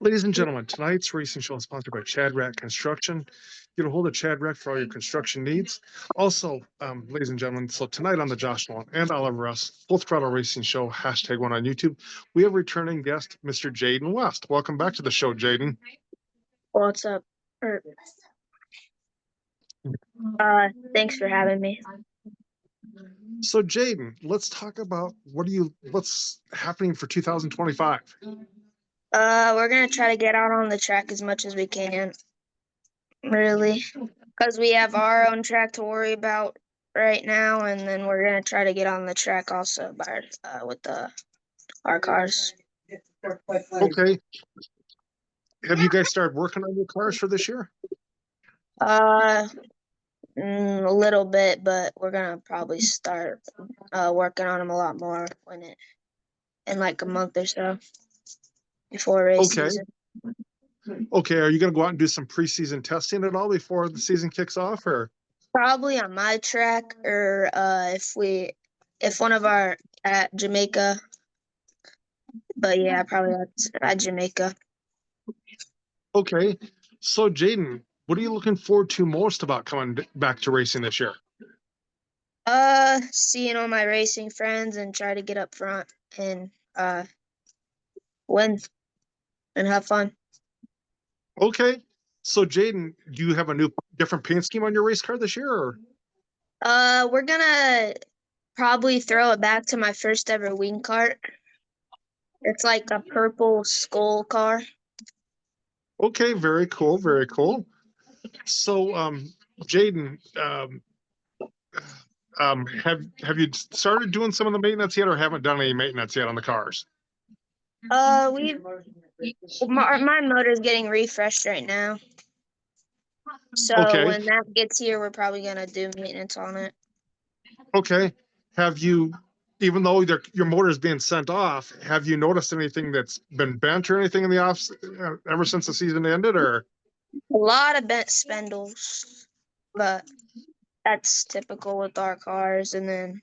Ladies and gentlemen, tonight's racing show is sponsored by Chad Rat Construction. Get a hold of Chad Rat for all your construction needs. Also, ladies and gentlemen, so tonight on the Josh Nolan and Oliver Russ Full Throttle Racing Show, #1 on YouTube, we have returning guest, Mr. Jayden West. Welcome back to the show, Jayden. What's up? Thanks for having me. So, Jayden, let's talk about what's happening for 2025. We're gonna try to get out on the track as much as we can, really, because we have our own track to worry about right now, and then we're gonna try to get on the track also with our cars. Okay. Have you guys started working on your cars for this year? A little bit, but we're gonna probably start working on them a lot more in like a month or so before race season. Okay, are you going to go out and do some preseason testing at all before the season kicks off, or? Probably on my track, or if one of our at Jamaica. But yeah, probably at Jamaica. Okay, so Jayden, what are you looking forward to most about coming back to racing this year? Seeing all my racing friends and try to get up front and win and have fun. Okay, so Jayden, do you have a different paint scheme on your race car this year, or? We're gonna probably throw it back to my first ever wing kart. It's like a purple skull car. Okay, very cool, very cool. So, Jayden, have you started doing some of the maintenance yet, or haven't done any maintenance yet on the cars? My motor's getting refreshed right now. So when that gets here, we're probably gonna do maintenance on it. Okay. Have you, even though your motor is being sent off, have you noticed anything that's been bent or anything in the off ever since the season ended, or? A lot of bent spindles, but that's typical with our cars. And then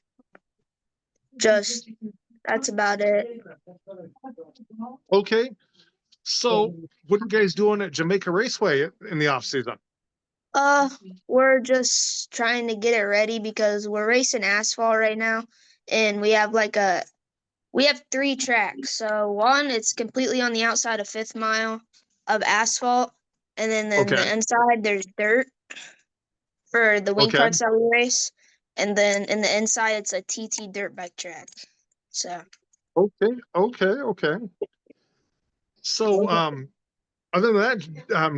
that's about it. Okay. So what are you guys doing at Jamaica Raceway in the off season? We're just trying to get it ready because we're racing asphalt right now, and we have 3 tracks. So one, it's completely on the outside of 5th Mile of asphalt, and then the inside there's dirt for the wing carts that we race, and then in the inside it's a TT dirt bike track. So. Okay. So, other than that,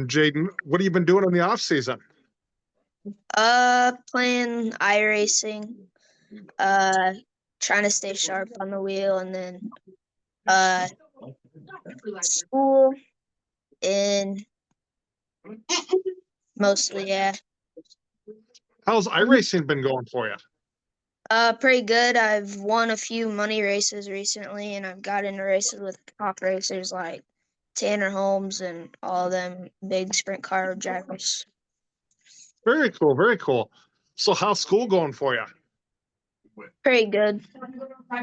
Jayden, what have you been doing in the off season? Playing iRacing, trying to stay sharp on the wheel, and then school, and mostly, yeah. How's iRacing been going for you? Pretty good. I've won a few money races recently, and I've got into races with top racers like Tanner Holmes and all them big sprint car drivers. Very cool. So how's school going for you? Pretty good.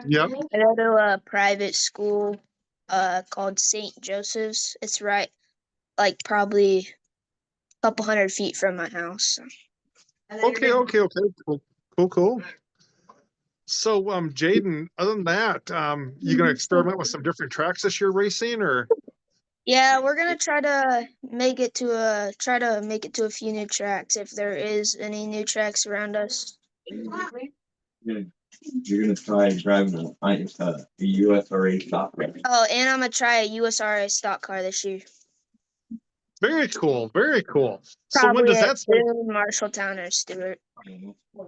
Yep. I go to a private school called St. Joseph's. It's right, like probably a couple 100 feet from my house. Okay. Cool. So, Jayden, other than that, you gonna experiment with some different tracks this year racing, or? Yeah, we're gonna try to make it to a few new tracks if there is any new tracks around us. You're gonna try driving a USRA stock car. Oh, and I'm gonna try a USRA stock car this year. Very cool. So Probably when does that start? Marshalltown or Stewart.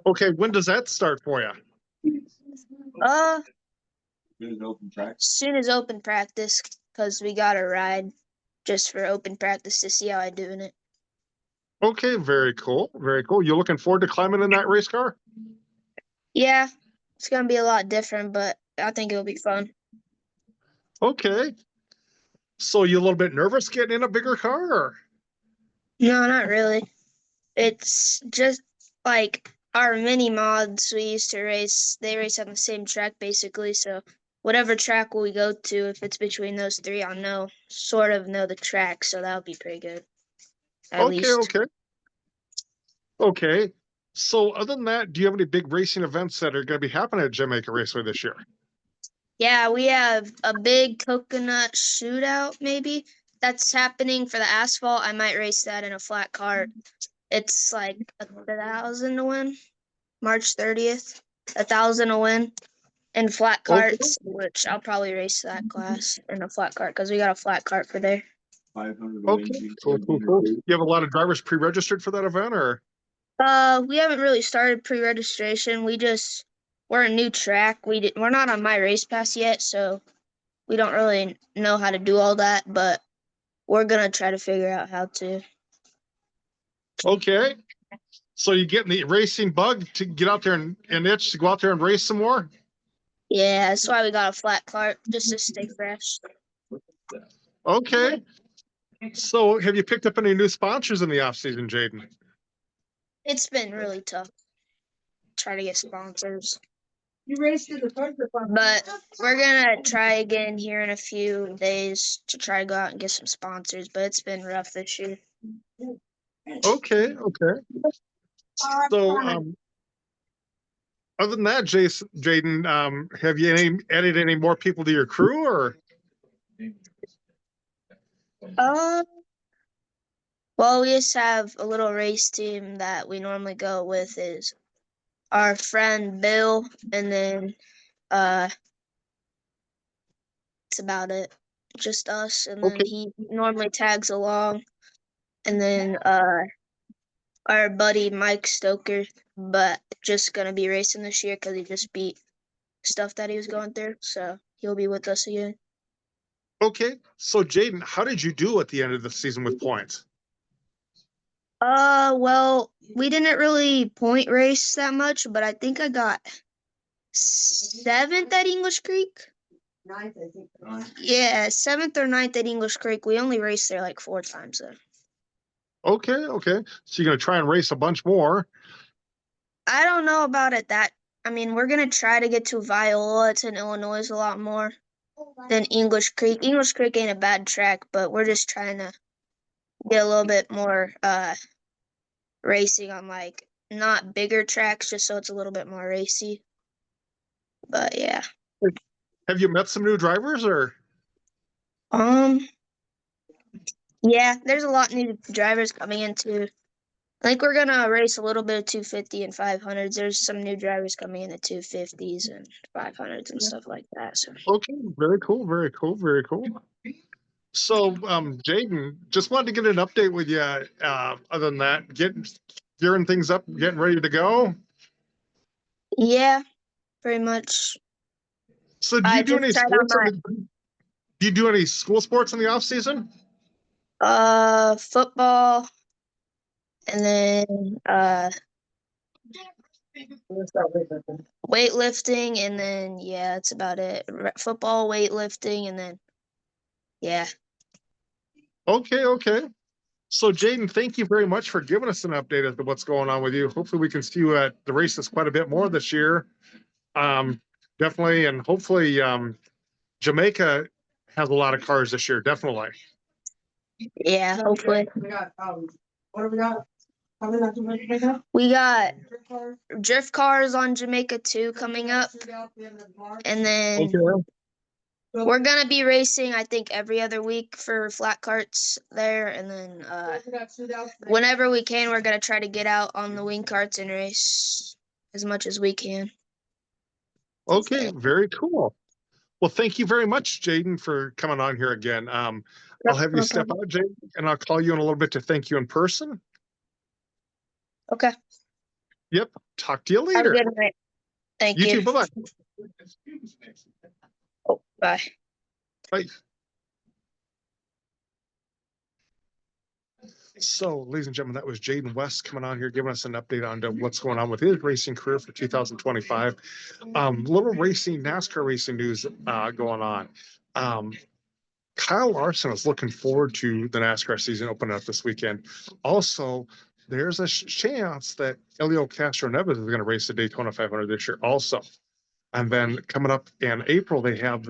Okay, when does that start for you? Soon as open practice, because we got a ride just for open practice to see how I do in it. Okay, very cool. You looking forward to climbing in that race car? Yeah, it's gonna be a lot different, but I think it'll be fun. Okay. So you a little bit nervous getting in a bigger car, or? No, not really. It's just like our mini mods we used to race. They race on the same track basically, so whatever track we go to, if it's between those three, I'll sort of know the track, so that'll be pretty good. At least. Okay. So other than that, do you have any big racing events that are going to be happening at Jamaica Raceway this year? Yeah, we have a big coconut shootout, maybe. That's happening for the asphalt. I might race that in a flat cart. It's like 1,000 to win. March 30th. 1,000 to win in flat carts, which I'll probably race that class in a flat cart because we got a flat cart for there. 500 Okay, cool. You have a lot of drivers pre-registered for that event, or? We haven't really started pre-registration. We're a new track. We're not on my race pass yet, so we don't really know how to do all that, but we're gonna try to figure out how to. Okay. So you getting the racing bug to get out there and itch to go out there and race some more? Yeah, that's why we got a flat cart, just to stay fresh. Okay. So have you picked up any new sponsors in the off season, Jayden? It's been really tough. Try to get sponsors. You raced in the country club. But we're gonna try again here in a few days to try to go out and get some sponsors, but it's been rough this year. Okay. So other than that, Jayden, have you added any more people to your crew, or? Well, we just have a little race team that we normally go with is our friend Bill, and then it's about it. Just us, and then Okay. he normally tags along, and then our buddy Mike Stoker, but just gonna be racing this year because he just beat stuff that he was going through, so he'll be with us again. Okay. So Jayden, how did you do at the end of the season with points? Well, we didn't really point race that much, but I think I got 7th at English Creek. Ninth, I think. Yeah, 7th or 9th at English Creek. We only raced there like 4 times though. Okay. So you're gonna try and race a bunch more. I don't know about it that. I mean, we're gonna try to get to Viola. It's in Illinois a lot more than English Creek. English Creek ain't a bad track, but we're just trying to get a little bit more racing on like not bigger tracks, just so it's a little bit more racy. But yeah. Have you met some new drivers, or? Yeah, there's a lot new drivers coming in too. I think we're gonna race a little bit of 250 and 500s. There's some new drivers coming in at 250s and 500s and stuff like that. So Okay, very cool. So, Jayden, just wanted to get an update with you. Other than that, gearing things up, getting ready to go. yeah, pretty much. So, do I you do just any tried on sports? Do you do any school sports in the off season? football, and then weightlifting, and then yeah, that's about it. Football, weightlifting, and then yeah. Okay. So, Jayden, thank you very much for giving us an update as to what's going on with you. Hopefully, we can see you at the races quite a bit more this year. Definitely, and hopefully, Jamaica has a lot of cars this year. Definitely. Yeah, hopefully. We got, what do we got? Coming up to Jamaica? We got Drift car? drift cars on Jamaica 2 coming up, and then Okay. we're gonna be racing, I think, every other week for flat carts there, and then whenever we can, we're gonna try to get out on the wing carts and race as much as we can. Okay, very cool. Well, thank you very much, Jayden, for coming on here again. I'll have you No step problem. out, Jayden, and I'll call you in a little bit to thank you in person. Okay. Yep. Talk to you Have a later. good night. Thank You you. too. Bye-bye. Oh, bye. Bye. So, ladies and gentlemen, that was Jayden West coming on here, giving us an update on what's going on with his racing career for 2025. Little racing, NASCAR racing news going on. Kyle Larson is looking forward to the NASCAR season opening up this weekend. Also, there's a chance that Elio Castro Neves is going to race the Daytona 500 this year also. And then coming up in April, they have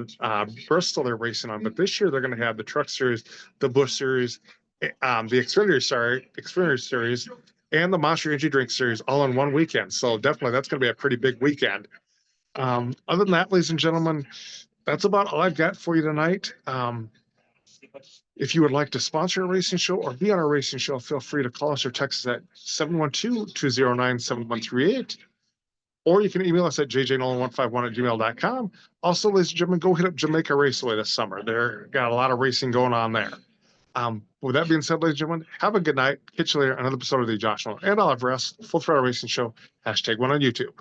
Bristol they're racing on. But this year, they're going to have the Truck Series, the Busch Series, the Xfinity Series, and the Monster Energy Drink Series all in one weekend. So definitely, that's going to be a pretty big weekend. Other than that, ladies and gentlemen, that's about all I've got for you tonight. If you would like to sponsor a racing show or be on a racing show, feel free to call us or text us at 712-209-7138. Or you can email us at jjnolan151@gmail.com. Also, ladies and gentlemen, go hit up Jamaica Raceway this summer. They're got a lot of racing going on there. With that being said, ladies and gentlemen, have a good night. Catch you later on another episode of the Josh Nolan and Oliver S. Full Throttle Racing Show. #1 on YouTube.